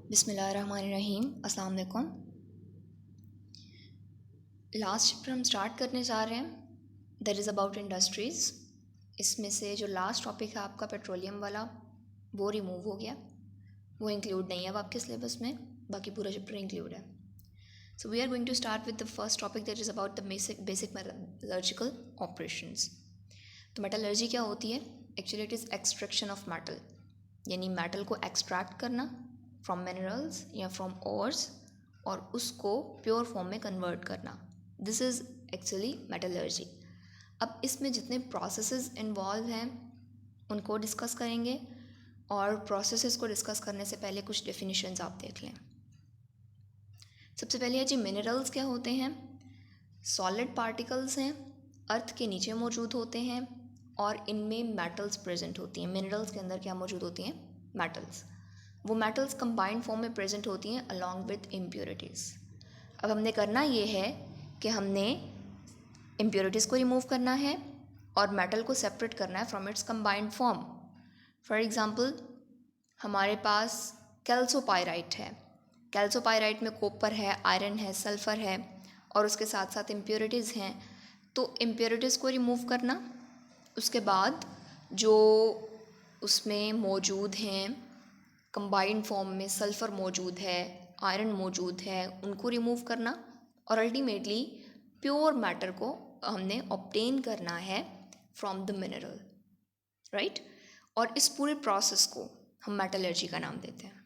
बिस्मिल्लाहिर्रहमानिर्रहीम। अस्सलाम वालेकुम। लास्ट चैप्टर हम स्टार्ट करने जा रहे हैं, दैट इज़ अबाउट इंडस्ट्रीज़। इसमें से जो लास्ट टॉपिक है आपका पेट्रोलियम वाला, वो रिमूव हो गया, वो इंक्लूड नहीं है अब आपके सिलेबस में, बाकी पूरा चैप्टर इंक्लूड है। So we are going to start with the first topic, that is about the basic metallurgical operations. तो मेटलर्जी क्या होती है? Actually it is extraction of metal, यानी मेटल को एक्सट्रैक्ट करना फ्रॉम मिनरल्स या फ्रॉम ओर्स और उसको प्योर फॉर्म में कन्वर्ट करना। This is actually metallurgy. अब इसमें जितने प्रोसेसेस इन्वॉल्व हैं उनको डिस्कस करेंगे, और प्रोसेसेस को डिस्कस करने से पहले कुछ डेफिनेशंस आप देख लें। सबसे पहले है जी, मिनरल्स क्या होते हैं? सॉलिड पार्टिकल्स हैं, अर्थ के नीचे मौजूद होते हैं और इनमें मेटल्स प्रेजेंट होती हैं। मिनरल्स के अंदर क्या मौजूद होती हैं? मेटल्स। वो मेटल्स कंबाइंड फॉर्म में प्रेजेंट होती हैं अलॉन्ग विद इम्प्योरिटीज़। अब हमने करना ये है कि हमने इम्प्योरिटीज़ को रिमूव करना है और मेटल को सेपरेट करना है from its combined form. For example, हमारे पास कैल्सोपाइराइट है। कैल्सोपाइराइट में कॉपर है, आयरन है, सल्फ़र है और उसके साथ साथ इम्प्योरिटीज़ हैं। तो इम्प्योरिटीज़ को रिमूव करना, उसके बाद जो उसमें मौजूद हैं कंबाइंड फॉर्म में सल्फ़र मौजूद है, आयरन मौजूद है, उनको रिमूव करना, और अल्टीमेटली प्योर मैटर को हमने ऑब्टेन करना है फ्रॉम द मिनरल, राइट। और इस पूरे प्रोसेस को हम मेटलर्जी का नाम देते हैं।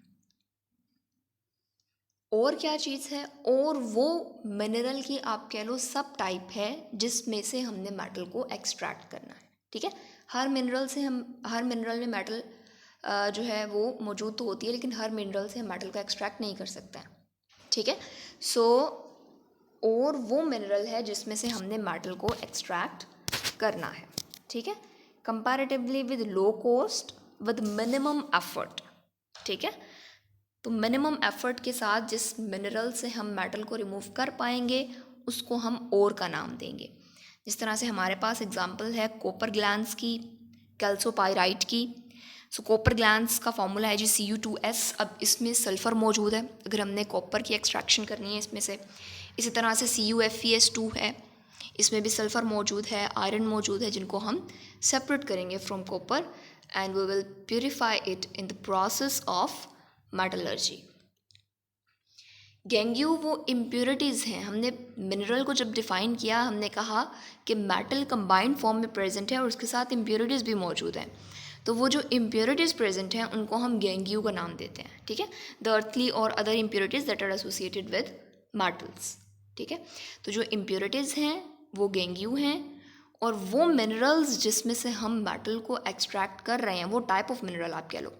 और क्या चीज़ है? और वो मिनरल की आप कह लो सब टाइप है जिसमें से हमने मेटल को एक्सट्रैक्ट करना है, ठीक है। हर मिनरल में मेटल जो है वो मौजूद तो होती है, लेकिन हर मिनरल से हम मेटल को एक्सट्रैक्ट नहीं कर सकते हैं, ठीक है। सो और वो मिनरल है जिसमें से हमने मेटल को एक्सट्रैक्ट करना है, ठीक है, comparatively with low cost with minimum effort, ठीक है। तो मिनिमम एफर्ट के साथ जिस मिनरल से हम मेटल को रिमूव कर पाएंगे उसको हम ओर का नाम देंगे। जिस तरह से हमारे पास एग्जांपल है कॉपर ग्लैंड्स की, कैल्सोपाइराइट की। सो कॉपर ग्लैंड्स का फॉर्मूला है जी Cu2S। अब इसमें सल्फ़र मौजूद है अगर हमने कॉपर की एक्सट्रैक्शन करनी है इसमें से। इसी तरह से CuFeS2 है, इसमें भी सल्फ़र मौजूद है, आयरन मौजूद है, जिनको हम सेपरेट करेंगे from copper and we will purify it in the process of metallurgy. Gangue वो इम्प्योरिटीज़ हैं। हमने मिनरल को जब डिफ़ाइन किया हमने कहा कि मेटल कंबाइंड फॉर्म में प्रेजेंट है और उसके साथ इम्प्योरिटीज़ भी मौजूद हैं। तो वो जो इम्प्योरिटीज़ प्रेजेंट हैं उनको हम गैंग्यू का नाम देते हैं, ठीक है। द अर्थली और other impurities that are associated with metals, ठीक है। तो जो इम्प्योरिटीज़ हैं वो गैंग्यू हैं, और वो मिनरल्स जिसमें से हम मेटल को एक्सट्रैक्ट कर रहे हैं, वो टाइप ऑफ मिनरल आप कह लो,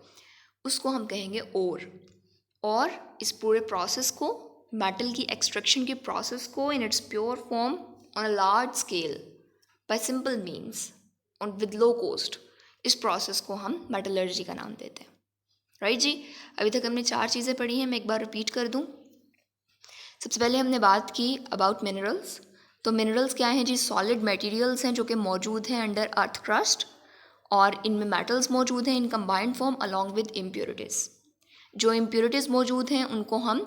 उसको हम कहेंगे ओर। और इस पूरे प्रोसेस को, मेटल की एक्सट्रैक्शन के प्रोसेस को in its pure form on a large scale bye simple means और विद लो कॉस्ट, इस प्रोसेस को हम मेटलर्जी का नाम देते हैं, राइट जी। अभी तक हमने 4 चीज़ें पढ़ी हैं, मैं एक बार रिपीट कर दूं। सबसे पहले हमने बात की अबाउट मिनरल्स। तो मिनरल्स क्या हैं जी? सॉलिड मटेरियल्स हैं जो कि मौजूद हैं अंडर अर्थ क्रस्ट, और इनमें मेटल्स मौजूद हैं in combined form along with impurities. जो इम्प्योरिटीज़ मौजूद हैं उनको हम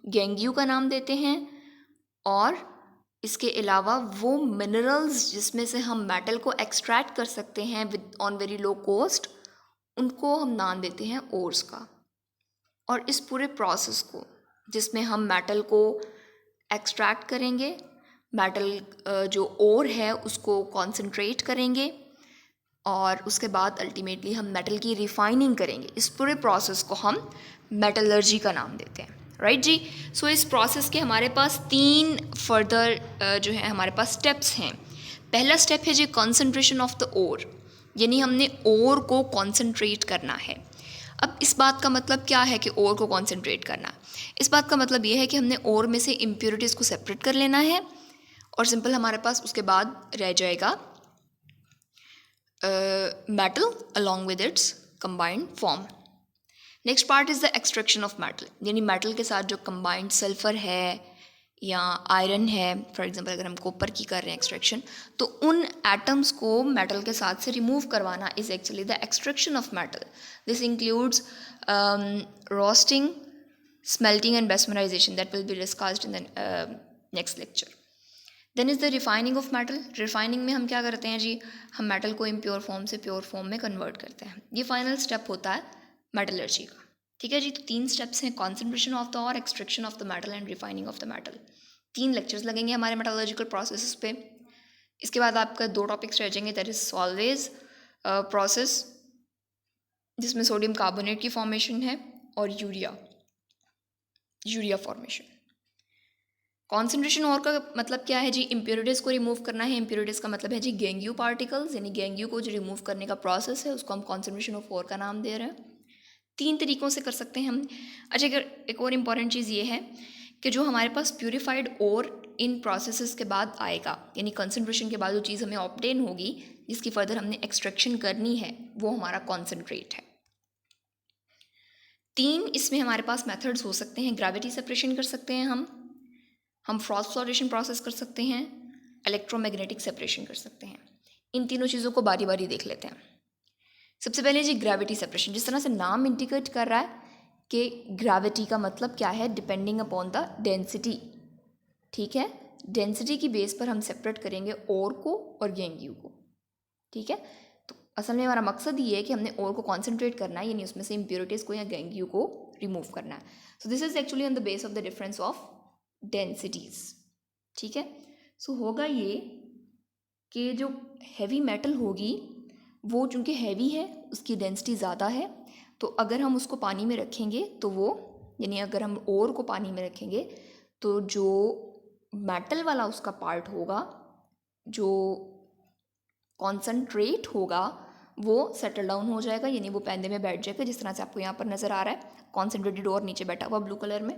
गैंग्यू का नाम देते हैं, और इसके अलावा वो मिनरल्स जिसमें से हम मेटल को एक्सट्रैक्ट कर सकते हैं with on very low cost, उनको हम नाम देते हैं ओर्स का। और इस पूरे प्रोसेस को जिसमें हम मेटल को एक्सट्रैक्ट करेंगे, मेटल जो ओर है उसको कॉन्सेंट्रेट करेंगे, और उसके बाद अल्टीमेटली हम मेटल की रिफाइनिंग करेंगे, इस पूरे प्रोसेस को हम मेटलर्जी का नाम देते हैं, राइट जी। सो इस प्रोसेस के हमारे पास 3 फर्दर जो है हमारे पास स्टेप्स हैं। पहला स्टेप है जी कॉन्सेंट्रेशन ऑफ द ओर, यानी हमने ओर को कॉन्सेंट्रेट करना है। अब इस बात का मतलब क्या है कि ओर को कॉन्सेंट्रेट करना? इस बात का मतलब ये है कि हमने ओर में से इम्प्योरिटीज़ को सेपरेट कर लेना है, और सिंपल हमारे पास उसके बाद रह जाएगा metal along with its combined form. Next part is the extraction of metal, यानी मेटल के साथ जो कंबाइंड सल्फ़र है या आयरन है, फॉर एग्जांपल अगर हम कॉपर की कर रहे हैं एक्सट्रैक्शन, तो उन एटम्स को मेटल के साथ से रिमूव करवाना is actually the extraction of metal. This includes roasting, smelting and mesmerization that will be discussed in the next lecture. Then is the refining of metal. Refining में हम क्या करते हैं जी, हम मेटल को इम्प्योर फॉर्म से pure form में convert करते हैं. ये फाइनल स्टेप होता है मेटलर्जी का. ठीक है जी. तो 3 स्टेप्स हैं, कॉन्सेंट्रेशन ऑफ द और, extraction of the metal and refining of the metal. 3 lectures लगेंगे हमारे मेटलर्जिकल प्रोसेस पे. इसके बाद आपका 2 टॉपिक्स रह जाएंगे, दैट इज सॉल्वेज प्रोसेस जिसमें सोडियम कार्बोनेट की फॉर्मेशन है और यूरिया फॉर्मेशन. कॉन्सेंट्रेशन और का मतलब क्या है जी, इम्प्योरिटीज़ को रिमूव करना है. इम्प्योरिटीज़ का मतलब है जी गैंग्यू पार्टिकल्स, यानी गैंग्यू को जो रिमूव करने का प्रोसेस है उसको हम कॉन्सेंट्रेशन ऑफ और का नाम दे रहे हैं. 3 तरीक़ों से कर सकते हैं हम. अच्छा, एक और इम्पॉर्टेंट चीज़ ये है कि जो हमारे पास प्योरीफाइड और इन प्रोसेसेस के बाद आएगा, यानी कंसंट्रेशन के बाद जो चीज़ हमें ऑब्टेन होगी जिसकी फर्दर हमने एक्सट्रैक्शन करनी है, वो हमारा कॉन्सेंट्रेट है. 3 इसमें हमारे पास मेथड्स हो सकते हैं. ग्रेविटी सेपरेशन कर सकते हैं हम फ्रॉस्ट फ्लोरेशन प्रोसेस कर सकते हैं, इलेक्ट्रोमैग्नेटिक सेपरेशन कर सकते हैं. इन तीनों चीज़ों को बारी बारी देख लेते हैं. सबसे पहले जी ग्रेविटी सेपरेशन. जिस तरह से नाम इंडिकेट कर रहा है कि ग्रेविटी का मतलब क्या है, डिपेंडिंग अपॉन द डेंसिटी. ठीक है, डेंसिटी की बेस पर हम सेपरेट करेंगे ओर को और गैंग्यू को. ठीक है, तो असल में हमारा मकसद ये है कि हमने ओर को कॉन्सेंट्रेट करना है, यानी उसमें से इम्प्योरिटीज़ को या गैंग्यू को रिमूव करना है. So this is actually on the base of the difference of densities. ठीक है, सो होगा ये कि जो हैवी मेटल होगी वो चूँकि हैवी है, उसकी डेंसिटी ज़्यादा है, तो अगर हम उसको पानी में रखेंगे तो वो, यानी अगर हम ओर को पानी में रखेंगे तो जो मेटल वाला उसका पार्ट होगा, जो कॉन्सनट्रेट होगा, वो सेटल डाउन हो जाएगा, यानी वो पैंदे में बैठ जाएगा. जिस तरह से आपको यहाँ पर नज़र आ रहा है, कॉन्सेंट्रेटेड और नीचे बैठा हुआ ब्लू कलर में.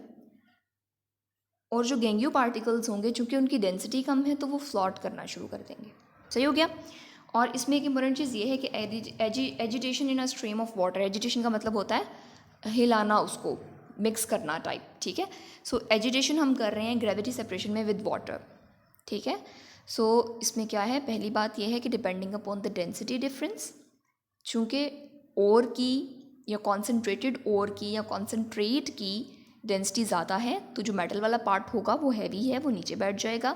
और जो गैंग्यू पार्टिकल्स होंगे, चूँकि उनकी डेंसिटी कम है, तो वो फ्लॉट करना शुरू कर देंगे. सही हो गया. और इसमें एक इम्पोर्टेंट चीज़ ये है कि agitation in a stream of water. Agitation का मतलब होता है हिलाना, उसको मिक्स करना टाइप. ठीक है, सो एजिटेशन हम कर रहे हैं ग्रेविटी सेपरेशन में विद वाटर. ठीक है, सो इसमें क्या है, पहली बात यह है कि depending upon the density difference, चूँकि ओर की या कॉन्सेंट्रेटेड ओर की या कॉन्सेंट्रेट की डेंसिटी ज़्यादा है, तो जो मेटल वाला पार्ट होगा वो हैवी है, वो नीचे बैठ जाएगा,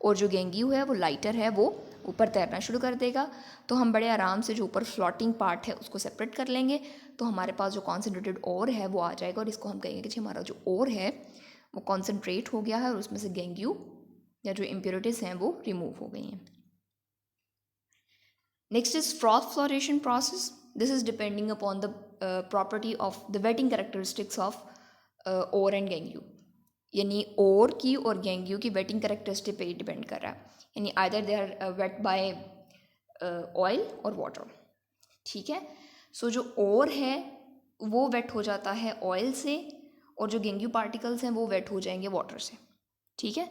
और जो गैंग्यू है वो लाइटर है, वो ऊपर तैरना शुरू कर देगा. तो हम बड़े आराम से जो ऊपर फ्लोटिंग पार्ट है उसको सेपरेट कर लेंगे, तो हमारे पास जो कॉन्सेंट्रेटेड ओर है वो आ जाएगा, और इसको हम कहेंगे कि हमारा जो ओर है वो कॉन्सेंट्रेट हो गया है, और उसमें से गैंग्यू या जो इम्प्योरिटीज़ हैं वो रिमूव हो गई हैं. Next is froth flotation process. This is depending upon the property of the wetting characteristics of ore and gangue. यानी ओर की और गैंग्यू की वेटिंग कैरेक्टरिस्टिक पे डिपेंड कर रहा है, यानी either they are wet by oil और वाटर. ठीक है, सो जो ओर है वो वेट हो जाता है ऑयल से, और जो गैंग्यू पार्टिकल्स हैं वो वेट हो जाएंगे वाटर से. ठीक है,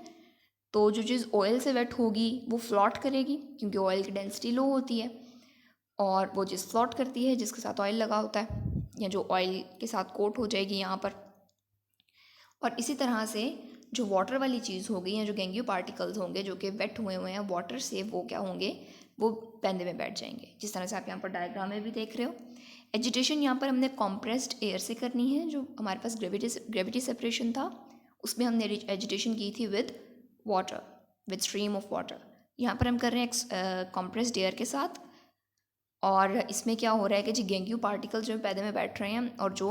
तो जो चीज़ ऑयल से वेट होगी वो फ्लॉट करेगी, क्योंकि ऑयल की डेंसिटी लो होती है, और वो चीज़ फ्लॉट करती है जिसके साथ ऑयल लगा होता है, या जो ऑयल के साथ कोट हो जाएगी यहाँ पर. और इसी तरह से जो वाटर वाली चीज़ होगी, या जो गैंग्यू पार्टिकल्स होंगे जो कि वेट हुए हैं वाटर से, वो क्या होंगे, वो पैंदे में बैठ जाएंगे, जिस तरह से आप यहाँ पर डायग्राम में भी देख रहे हो. एजिटेशन यहाँ पर हमने कॉम्प्रेस्ड एयर से करनी है. जो हमारे पास ग्रेविटी सेपरेशन था उसमें हमने एजिटेशन की थी with water, with stream of water. यहाँ पर हम कर रहे हैं कॉम्प्रेस्ड एयर के साथ. और इसमें क्या हो रहा है कि जी गैंग्यू पार्टिकल्स जो पैदे में बैठ रहे हैं, और जो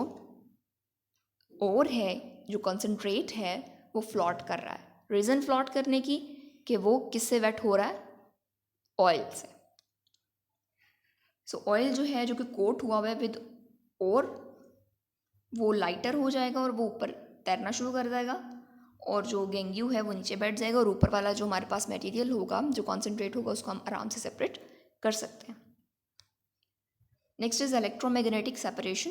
ओर है, जो कंसंट्रेट है, वो फ्लॉट कर रहा है. रीज़न फ्लॉट करने की कि वो किससे वेट हो रहा है, ऑयल से. सो ऑयल जो है, जो कि कोट हुआ हुआ है विद ओर, वो लाइटर हो जाएगा और वो ऊपर तैरना शुरू कर देगा, और जो गैंग्यू है वो नीचे बैठ जाएगा, और ऊपर वाला जो हमारे पास मटेरियल होगा, जो कॉन्सेंट्रेट होगा, उसको हम आराम से सेपरेट कर सकते हैं. Next is electromagnetic separation.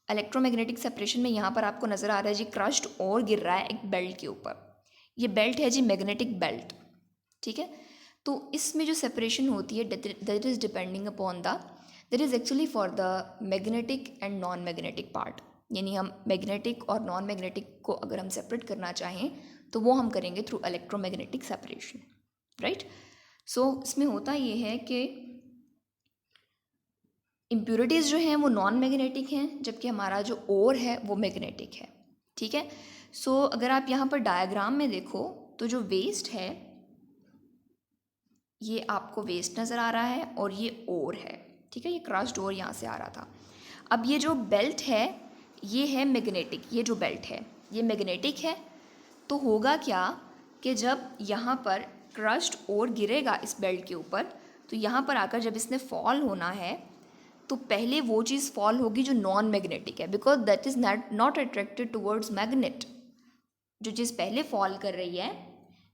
Electromagnetic separation में यहाँ पर आपको नज़र आ रहा है जी क्रश्ड और गिर रहा है एक बेल्ट के ऊपर. ये बेल्ट है जी मैग्नेटिक बेल्ट. ठीक है, तो इसमें जो सेपरेशन होती है that is depending upon that is actually for the magnetic and non magnetic part. यानी हम मैग्नेटिक और नॉन मैग्नेटिक को अगर हम सेपरेट करना चाहें तो वो हम करेंगे थ्रू इलेक्ट्रोमैग्नेटिक सेपरेशन. राइट, सो इसमें होता ये है कि इम्प्योरिटीज़ जो हैं वो नॉन मैग्नेटिक हैं, जबकि हमारा जो ओर है वो मैग्नेटिक है. ठीक है। सो अगर आप यहाँ पर डायग्राम में देखो तो जो वेस्ट है ये आपको वेस्ट नज़र आ रहा है और ये ओर है, ठीक है। ये क्रश्ड ओर यहाँ से आ रहा था। अब ये जो बेल्ट है ये है मैग्नेटिक, ये जो बेल्ट है ये मैग्नेटिक है। तो होगा क्या कि जब यहाँ पर क्रश्ड ओर गिरेगा इस बेल्ट के ऊपर, तो यहाँ पर आकर जब इसने फॉल होना है तो पहले वो चीज़ फॉल होगी जो नॉन मैग्नेटिक है, because that is not attracted towards magnet. जो चीज़ पहले फॉल कर रही है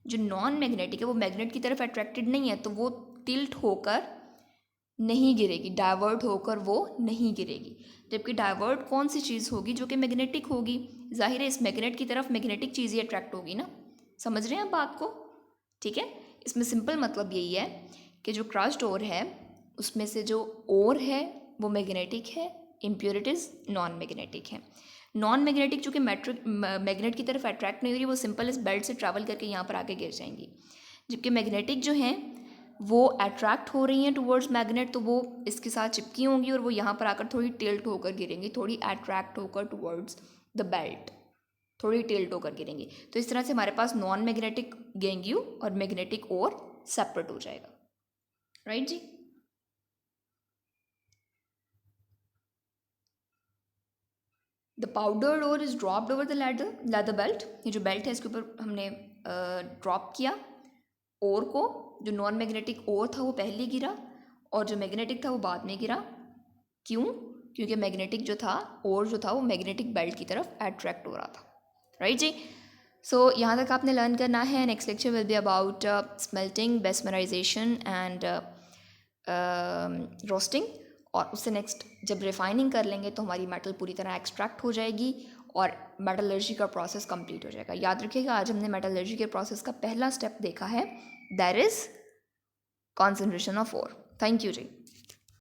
जो नॉन मैग्नेटिक है वो मैग्नेट की तरफ अट्रैक्टेड नहीं है, तो वो टिल्ट होकर नहीं गिरेगी, डाइवर्ट होकर वो नहीं गिरेगी। जबकि डाइवर्ट कौन सी चीज़ होगी जो कि मैग्नेटिक होगी, जाहिर है इस मैग्नेट की तरफ मैग्नेटिक चीज़ ही अट्रैक्ट होगी ना। समझ रहे हैं आप बात को? ठीक है। इसमें सिंपल मतलब यही है कि जो क्रश्ड ओर है उसमें से जो ओर है वो मैग्नेटिक है, इम्प्योरिटीज़ नॉन मैग्नेटिक है। नॉन मैग्नेटिक चूँकि मैग्नेट की तरफ अट्रैक्ट नहीं हो रही, वो सिंपल इस बेल्ट से ट्रैवल करके यहाँ पर आके गिर जाएंगी। जबकि मैग्नेटिक जो हैं वो अट्रैक्ट हो रही हैं टुवर्ड्स मैग्नेट, तो वो इसके साथ चिपकी होंगी और वो यहाँ पर आकर थोड़ी टिल्ट होकर गिरेंगी, थोड़ी अट्रैक्ट होकर टुवर्ड्स द बेल्ट, थोड़ी टिल्ट होकर गिरेंगी। तो इस तरह से हमारे पास नॉन मैग्नेटिक गेंग्यू और मैग्नेटिक ओर सेपरेट हो जाएगा। राइट जी। The powdered ore is dropped over the leather belt. ये जो बेल्ट है इसके ऊपर हमने ड्रॉप किया ओर को। जो नॉन मैग्नेटिक ओर था वो पहले गिरा और जो मैग्नेटिक था वो बाद में गिरा। क्यों? क्योंकि मैग्नेटिक जो था, ओर जो था वो मैग्नेटिक बेल्ट की तरफ अट्रैक्ट हो रहा था। राइट जी। सो यहाँ तक आपने लर्न करना है। Next lecture will be about smelting, bessemerisation and roasting. और उससे नेक्स्ट जब रिफाइनिंग कर लेंगे तो हमारी मेटल पूरी तरह एक्सट्रैक्ट हो जाएगी और मेटलर्जी का प्रोसेस कंप्लीट हो जाएगा। याद रखिएगा आज हमने मेटलर्जी के प्रोसेस का पहला स्टेप देखा है, that is concentration of ore. Thank you ji.